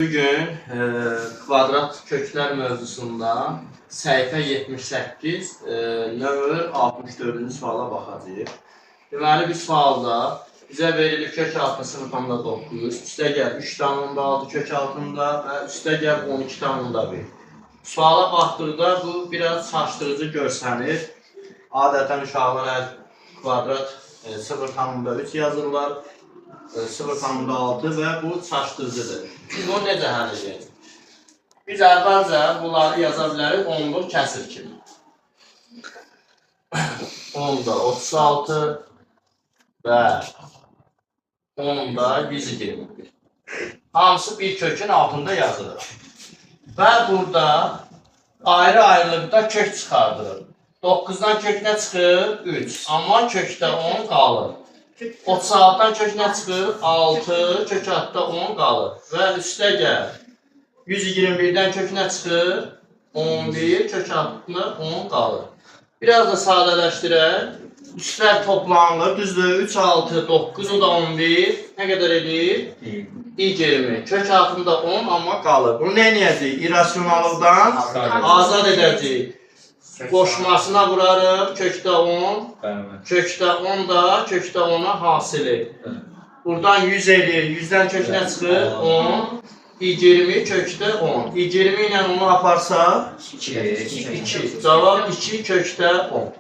Bugün kvadrat köklər mövzusunda səhifə 78, nömrə 64-cü suala baxacağıq. Deməli, bir sualda bizə verilir kök altı sınıfında 9, üstəgəl 3,6 kök altında və üstəgəl 12,1. Suala baxdıqda bu biraz çaşdırıcı görsənir. Adətən uşaqlar kvadrat 0,3 yazırlar. 0,6 və bu çaşdırıcıdır. Biz onu necə həll edəcəyik? Biz əvvəlcə bunları yaza bilərik 10-luq kəsir kimi. 10-da 36 və 10-da 121. Hamısı bir kökün altında yazılır. Və burada ayrı-ayrılıqda kök çıxardırır. 9-dan kök nə çıxır? 3. Amma kökdə 10 qalır. 36-dan kök nə çıxır? 6, kök altda 10 qalır. Və üstə gəl. 121-dən kök nə çıxır? 11, kök altda 10 qalır. Biraz da sadələşdirək. Üstlər toplanılır. Düzdür, 3, 6, 9, o da 11. Nə qədər edir? 20. Kök altında 10 amma qalır. Bunu nə edəcəyik? İrasionallıqdan azad edəcəyik. Qoşmasına vurarıq, kökdə 10, kökdə 10 da, kökdə 10'a hasili. Buradan 100 edir, 100'dən kök nə çıxır? 10, 20, kökdə 10. 20 ilə onu aparsa, 2. Cavab 2, kökdə 10.